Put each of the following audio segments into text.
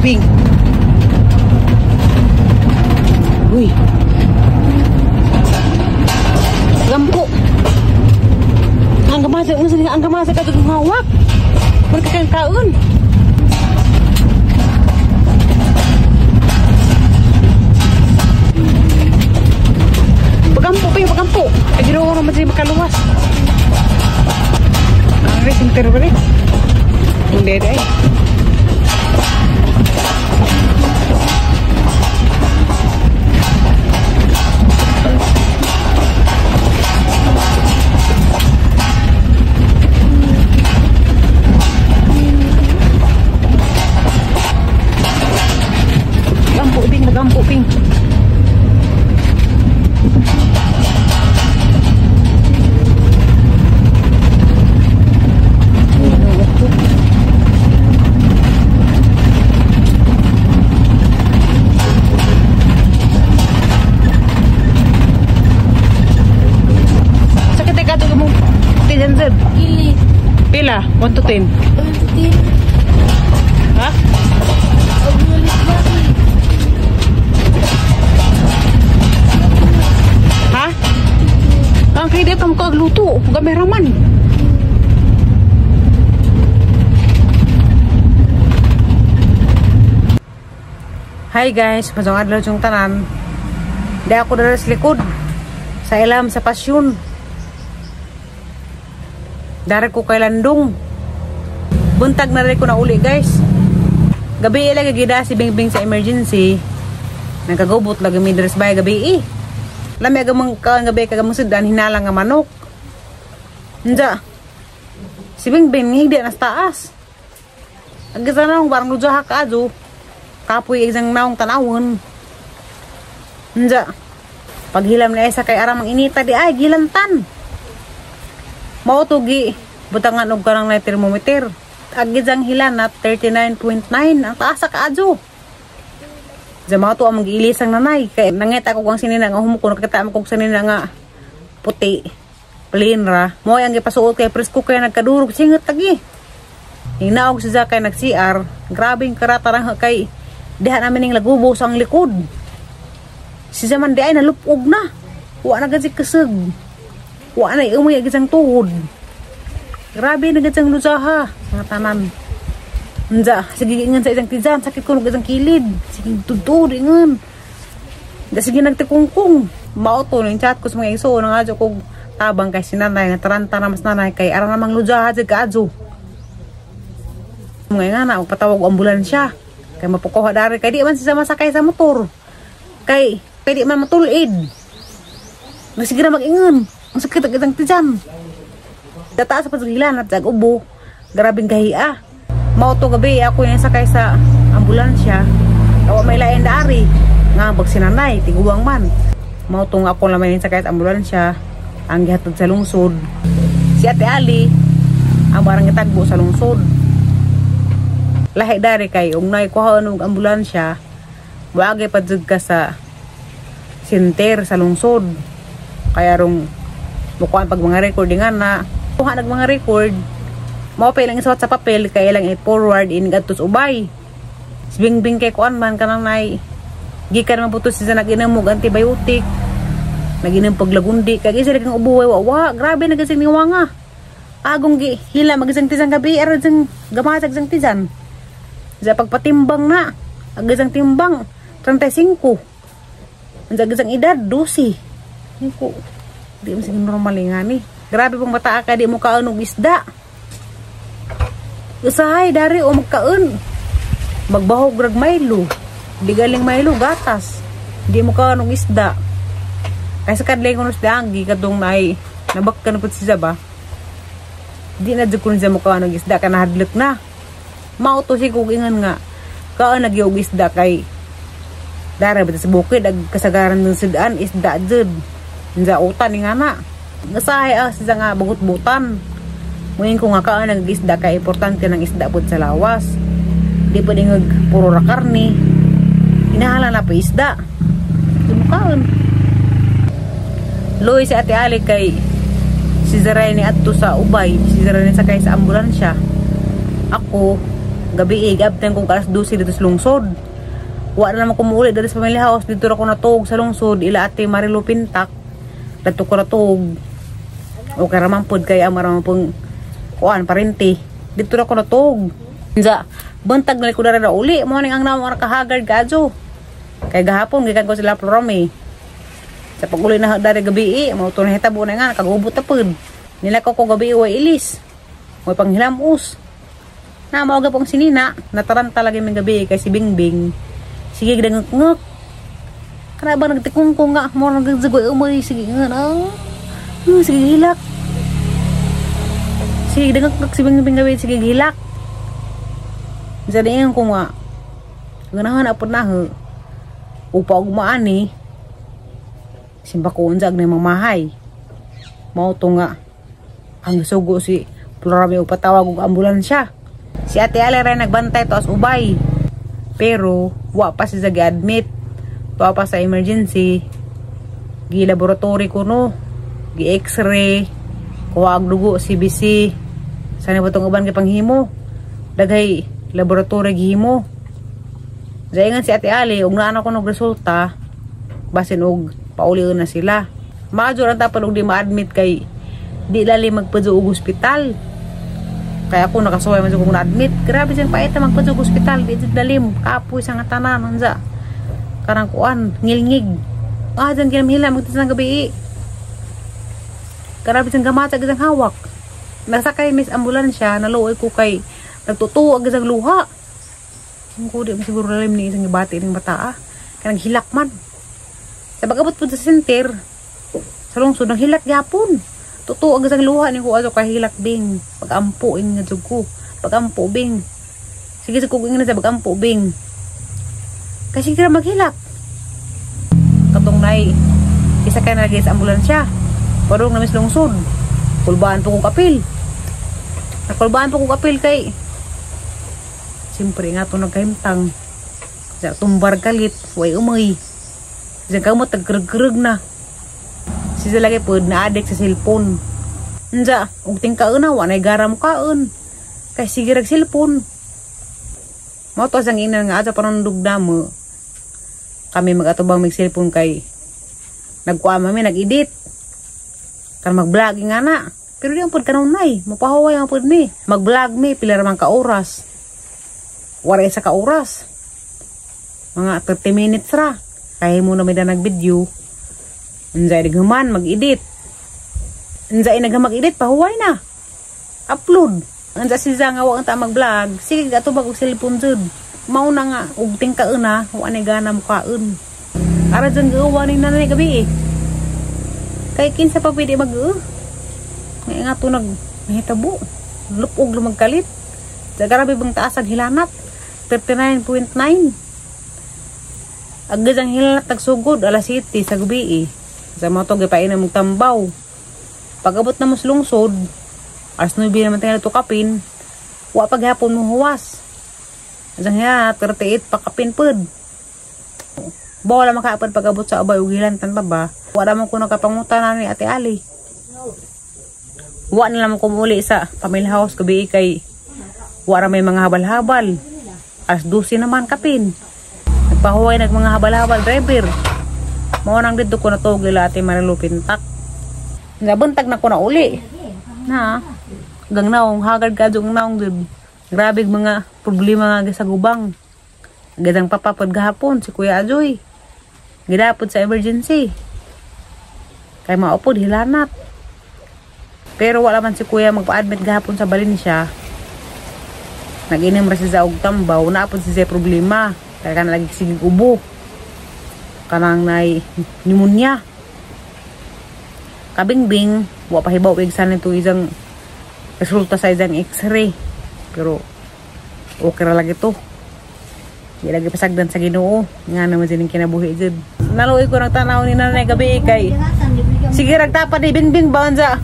Bing. Uy. Lampu. Ang gamasa ka dugong hawak. Mereka kan kaun. Pagampo Bing, pagampo. Ajiro orang masih makaluwas. Ang racing terus. Hindi deh. Lampu Bing. Sakit ka to mo. Tijan zed. Pila? 1 to 10. 1 to 10. Ha? Ha? Ang kaya dito mo kagluto. Gamay raman. Hi guys, masang adlaw yung tanan. Di ako dala sa likod. Sa ilam, sa pasyon. Dari ko kay Landong. Buntag na rin ko na uli guys. Gabi ilang gagida si Bingbing sa emergency. Nagkagubot lagi may dress by gabi Lami agamang gabi kagamang sudan hinalang nga manok. Nja. Si Bingbing hindi na taas. Agisa na akong parang lujaha ka ajo. Kapoy isang naong tanawon. Nja. Paghilam na isa kay aramang inita di ay gilantan. Mautugi. Butangan og karang na thermometer. Agizang hilan na 39.9 ang taas sa kaadyo. Jama to ang mag-iilisang nanay kay nangita ko kung sinina nga humuko nakita mo kung sinina nga puti plain ra mo ang gipasuot kay presko kay nagkadurog singot tagi. Hinaog siya kay nag-CR grabing karatarang kay diha namin ning lagubo sa ang likod. Si zaman di ay nalupog na. Wa na gid kasig. Wa na umuy gisang tuhod. Grabe na gatsang lusaha mga tanan. Nja, sige ingan sa isang tijan, sakit ko ng isang kilid. Sige tudod ingan. Da sige nagtikungkung. Mauto ng chat ko sa mga iso nang adyo kog tabang kay sinanay nga taranta na mas nanay kay ara namang lusaha jud ka adyo. Mga nga na patawag og ambulansya. Kay mapukuha dari kay di man siya masakay sa motor. Kay di man matulid. Sige na mag-ingan. Ang sakit ang isang tijan. Data sa pasagilan at ubo. Grabing kahiya. Mauto gabi ako yung sakay sa ambulansya. Kawa may lain dari. Nga bagsinanay, tiguang man. Mauto nga ako naman yung sakay sa ambulansya. Ang gihatod sa lungsod. Si Ate Ali, ang barang itagbo sa lungsod. Lahi dari kay, ungnay kuha ng ambulansya. Wagay pa dyan ka sa center sa lungsod. Kaya rong mukuhan pag mga recordingan na kuha nag mga record mao pa ilang isuot sa papel kay ilang i-forward in gadtos ubay. Si Bingbing kay kuan man kanang nay gikan man putos siya nag-inamog antibiotic nag-inom paglagundi kay isa kang ubuway wa grabe na gasing niwanga agong gi hila magisang tisan gabi ara jang gamatag jang tisan sa pagpatimbang na agisang timbang 35 ang agisang edad 12 niko di mo sige normal nga ni. Grabe pong bata ka, di mo kaon og isda. Usahay dari o magkaon. Magbahog rag Milo. Di galing Milo gatas. Di mo kaon og isda. Kay sa kadlay kuno isda ang kadtong nay nabakkan pud siya ba. Di na jud kun siya mo kaon og isda kana hadlok na. Mao to si kugingan nga. Kaon nag og isda kay dara ba sa bukid ag kasagaran ng sidaan isda jud. Nja utan ni nga na. Nasahay siya nga bugot-butan. Ngayon ko nga kaan nag-isda kay importante ng isda po sa lawas. Di pwede nga puro ra karne. Inahala na pa isda. Tumukaan. Loy si Ate Ali kay si Zaray ni adto sa ubay. Si Zaray ni sakay sa ambulansya. Ako gabi abtan kong alas 12 dito sa lungsod. Wa na naman kumuuli dito sa family house, dito ra ko natug sa lungsod ila ate Marilu Pintak. Dito ko natug. O karaman pod kay amaram pong kuan parente. Dito ra ko natug. Unsa bantag na ko dara na uli mo ning ang namo ra kahagard kadyo. Kay gahapon gikan ko sila Florome. Sa pag-uli na dari gabi mo to na hitabo na nga kagubot ta pod. Nila ko gabi way ilis. Way panghilamos. Na mao pong sinina, nataranta lagi ng gabi kay si Bingbing. Sige gidangok. Kana ba nagtikong ko nga mo nagzagoy umoy sige nga na. Sige hilak. Sige dangok si Bingbing gabi sige hilak. Jadi ko nga. Ganahan apod na he. Upa og maani. Simba ko unjag na mamahay. Mao to nga. Ang sugo si Florame upatawag og ambulansya. Si Ate Ale rin nagbantay to as ubay. Pero, wa pa siya gi-admit. Wa pa sa emergency. Gi-laboratory ko no. Gi-x-ray. Kuha ang dugo, CBC. Sana ba itong uban kay panghimo? Daghay, laboratory gihimo. Zaingan si Ate Ale, ug naana ko ng resulta. Basin og pauliin na sila. Major ang tapan og di ma-admit kay di lali magpadyo og ospital. Kaya ako nakasuway man kung na-admit. Grabe siyang paita magpadyo og ospital. Di dalim. Kapoy sa nga tanan. Unsa. Karang kuan. Ngilngig. Dyan kinamhila. Magtas ng gabi. Grabe siyang gamatag isang hawak. Nasakay mis ambulansya. Naluoy ko kay nagtutuwa isang luha. Ang ko di siguro lalim ni isang ibati ng bata. Kaya naghilak man. Sa pag-abot po sa center. Sa lungsod naghilak yapon. Totoo ang isang luha ni ko ato kay hilak bing. Pag-ampo ing nga ko. Pag-ampo bing. Sige sa kuging na sa pag-ampo bing. Kasi kira maghilak. Katong nai. Isa kaya nalagay sa ambulansya. Parang namis lungsod. Kulbaan po kong kapil. Nakulbaan po kong kapil kay. Siyempre nga ito nagkahimtang. Sa tumbar kalit. Way umay. Sa kamot nagkrug-krug na. Sisa lagi po na-addict sa cellphone. Nja, kung tingkaon na, wanay garam kaon. Kaya sige rag cellphone. Mao to sang ina nga ato panundog na mo. Kami mag-atubang mag-cellphone kay nagkuha mami, nag-edit. Kan mag-vlog nga na. Pero di ang pod kanunay. Mapahuway ang pod mi. Mag-vlog mi, pila ramang ka-oras. Waray sa ka-oras. Mga 30 minutes ra. Kaya mo na may da nag-video. Anzay naghaman, mag-edit. Anzay naghamag-edit, pahuway na. Upload. Anzay si Zang awa ang ta mag-vlog. Sige, ato bag og cellphone jud. Mao na nga, ug tingkaon na, wa ni gana mo kaon. Ara dyan gawa ni nanay gabi eh. Kay kinsa pa pwede mag-u. Ngayon nga ito naghitabo. Lupog lumagkalit. Sa grabe bang taas ang hilanat. 39.9. Agad ang hilanat nagsugod, alas 7 sa gabi eh. Sa mga ito, gipain na mong tambaw. Pag-abot na mas lungsod, alas 9 naman tayo natukapin, wa paghapon mong huwas. Asang hilanat, 38 pakapin pod. Bawala makaapad pag-abot sa abay, ugilantan pa ba? Wala naman ko nakapangutan na ni Ate Ali. Wa na naman kumuli sa family house gabi kay wala may mga habal-habal. Alas 12 naman kapin. Nagpahuway nag mga habal-habal driver. Mao nang dito ko natog ila Ate Marilu Pintak. Nabantag na ko na uli. Na gang naong hagard kadung naong gud. Grabe mga problema nga sa gubang. Gadang papapod gahapon si Kuya Ajoy. Gidapod sa emergency. Kay maupod hilanat. Pero wala man si Kuya magpa-admit gahapon sa Valencia. Nag-inom ra siya og tambaw, naapod siya problema. Kaya kan lagi sige ubo. Kanang nay pneumonia. Kabingbing, wa pa hibaw igsan nito isang resulta sa isang x-ray. Pero okay ra lagi to. Di lagi pasagdan sa Ginoo. Nga naman sining kinabuhi jud. Naluoy ko nagtanaw ni nanay gabi kay. Sige ragtapad ni Bingbing baon sa.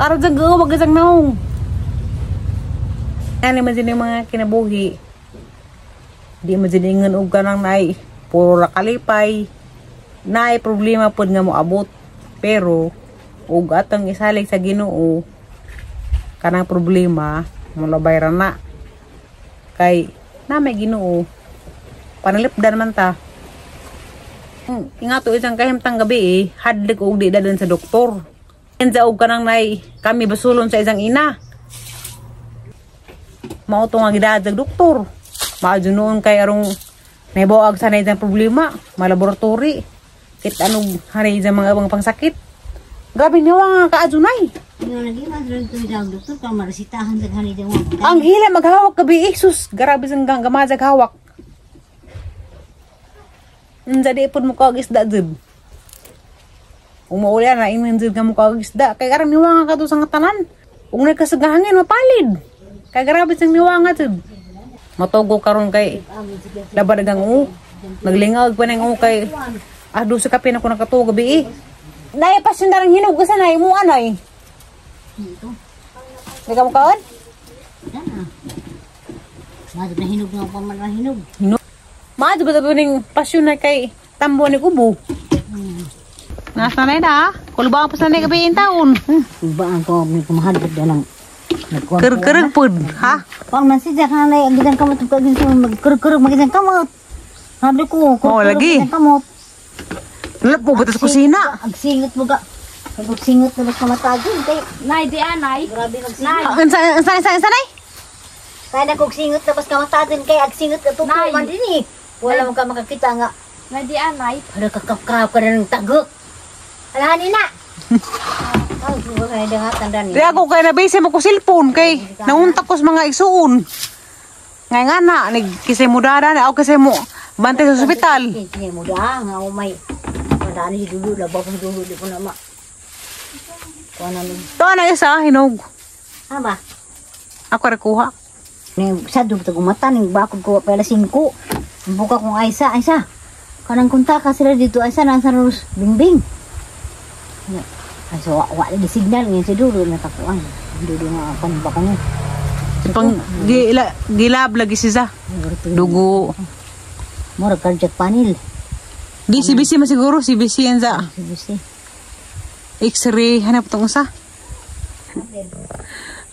Ara jud go wag isang naong. Nga naman sining mga kinabuhi. Di man siningon og kanang nay puro ra kalipay. Nay problema pod nga moabot. Pero ug atong isalig sa Ginoo kanang problema molabay ra na. Kay na may Ginoo. Panalipdan man ta. Ingato isang kahimtang gabi hadlik og di dalan sa doktor. Enza og kanang nay kami basulon sa isang ina. Mao to nga gidad sa doktor. Maadyo noon kay arong naibuag sa nay problema, malaboratory. Kit anong hanay sa mga ibang pangsakit. Grabe niyo nga kaadunay. Yung lagi madron to daw doktor ka maresitahan sa hanay daw. Ang hila maghawak gabi sus, grabe sang gamazag hawak. Jadi pun mo kag isda jud. Umuuli na imin jud ka mo kag isda kay aram niwa nga kadto sa tanan. Ug nagkasagahangin mapalid. Kay grabe sang niwa nga jud. Matugo karon kay labad dagang naglingag pa nang kay ado sa kape na ko nakatugo gabi. Nay pasyon darang hinog sa nay mo anay. Di ka mo kaon? Madod na hinog nga pa man hinog. Maad ba ning pasyon na kay tambo ni kubo? Nasa na da? Kulbaan pa sa na gabi in taon. Kulbaan ko may kumahadlok da ng kereg pud, ha? Pang man si Jack hanay ang gidang kamot ko gid magkereg magidang kamot. Hadlok ko lagi. Kamot. Lap po batas kusina. Agsingot mo ka. Agsingot na mas kamatagin kay nay di anay. Grabe nagsingot. Sanay? Kaya nagkugsingot na mas kamatagin kay agsingot na tupo man din eh. Wala mo ka makakita nga. Nay di anay. Hala kakap-kap ka na ng tagok. Alahanin na. Ay, buhay na nga tanda niya. Di ako kay nabase mo ko cellphone kay nauntak ko sa mga igsuon. Ngay nga na, nagkisay mo dada na ako kasi mo bantay sa ospital. Hindi mo da, nga umay. Madani dulu, labaw kong dulu, di ko na ma. Kuha na nun. Ito na isa, hinog. Aba, Ako rekuha. sa dugta gumata, ning bakod ko pala 5. Buka kong Aisa. Kanang kunta ka sila dito, Aisa, nasa Rus, bingbing. Ay, so, wala di signal ngayon si Dulo, natakuan. Dulo nga, panbaka niya. Pang gilab lagi siya. Dugo. Mura cardiac panel. Di CBC masiguro, CBC yan sa CBC. X-ray hanap tong usa.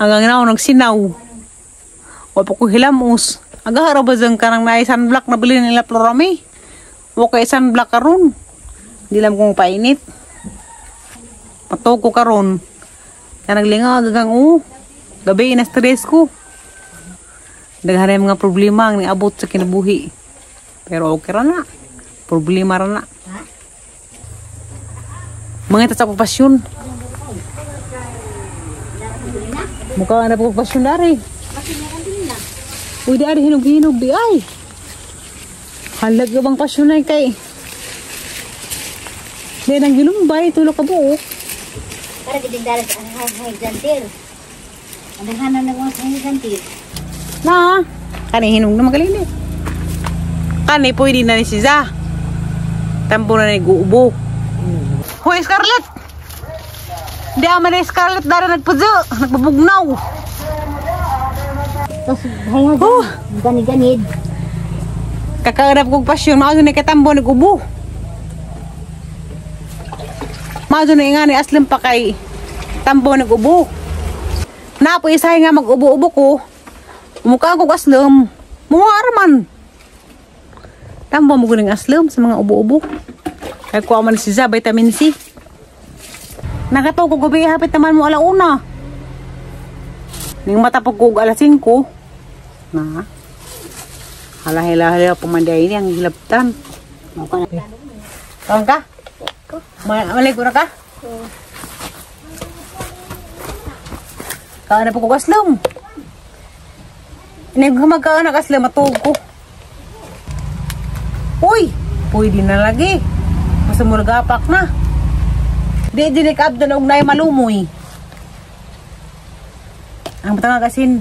Hanggang na ako nagsinaw. Wala ko hilamos. Agahara ba dyan ka nang na sunblock na bilhin nila Florami? Wala ka sunblock karon. Di lang kong painit. Matoko karon. Kaya naglingaw gagang gabi na stress ko. Naghanay mga problema ang niabot sa kinabuhi. Pero okay ra na. Problema ra na. Mga ito sa pagpasyon. Mukha na pagpasyon dari. Uy, di ari hinog-hinog di ay. Halag bang pasyon ay kay. Di nang gilumbay, tulog ka buo. Para giding darat ang high-gantil. Ang hanan na mga high-gantil. Na, kani hinog na magalinit. Kani pwede na ni siya. Tampo na ni guubo. Hoy, Scarlett! Di aman na Scarlett dari nagpudyo. Nagpabugnaw. Tapos hayag gani-ganid. Kakaarap kong pasyon. Maado na katambo nag-ubo. Maado na nga ni aslim pa kay tambo nag-ubo. Napo isahay nga mag-ubo-ubo ko. Mukha ko aslam. Muaraman. Tambo mo guling aslam sa mga ubo-ubo. Kaya kuha man si Za, vitamin C. Nakataw ko gabi, hapit naman mo alauna. Ning matapog ko alas 5. Na. Hala-hala pumanday ini ang hilabtan. Mukha na. Kawan ka? Malay ko na ka? Kawan na po ko aslam. Ini magkaon na kaslam matug ko. Uy! Pwede na lagi. Basta mo nagapak na. Di dinik abdan og nay malumoy. Ang batang kasin.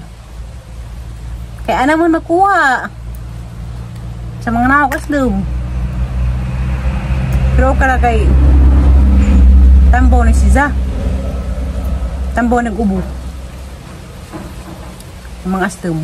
Kaya ana mo nakuha. Sa mga nakakaslam. Pero ka kay tambo ni siya. Tambo nag-ubo. Ang mga aslam.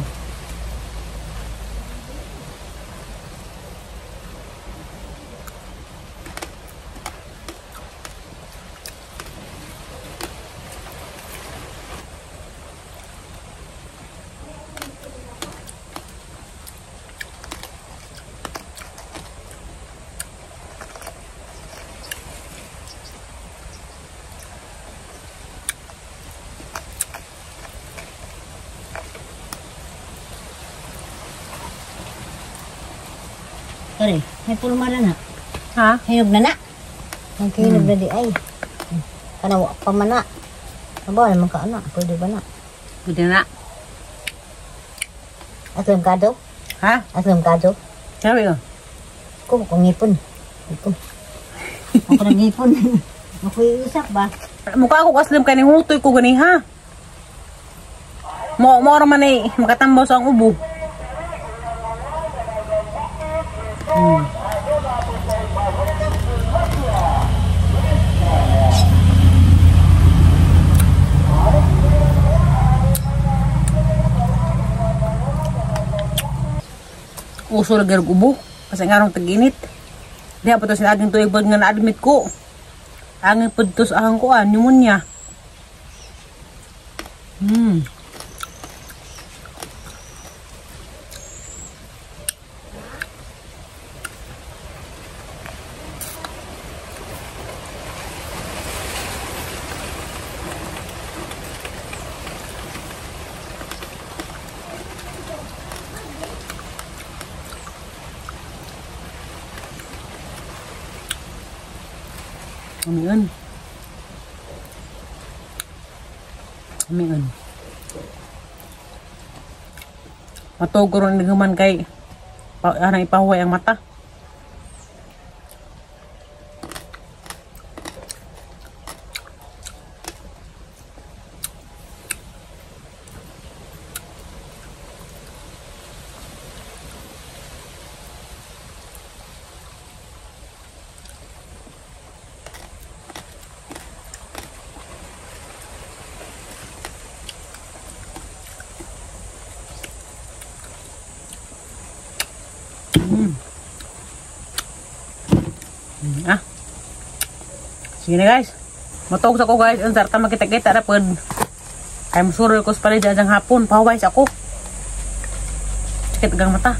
Kare, may pulmara na. Ha? Hinog na na. Ang hinog na di ay. Kanawa pa man na. Aba, naman ka na. Pwede ba na? Pwede na. Aslam kado? Ha? Aslam kado? Sabi ko. Ako ngipon. Ngipon. Ako nag-ngipon. Ako iusap ba? Mukha ako kaslim ka ni hutoy ko gani ha. Mo raman eh makatambaw sa ang ubo. Uso lagi ang ubo kasi nga rong tag-init. Diha pa to sa aging tuig nga na-admit ko. Angin pudtos ahang ko pneumonia. Amin. Amin. Matugo rin naguman kay anang ipahuway ang mata. Sige na guys. Matog sa ko guys. Ang sarta makita-kita na pod. Ay masuro ko sa palidya dyan hapon. Pahuway sa ako. Sakit gang mata.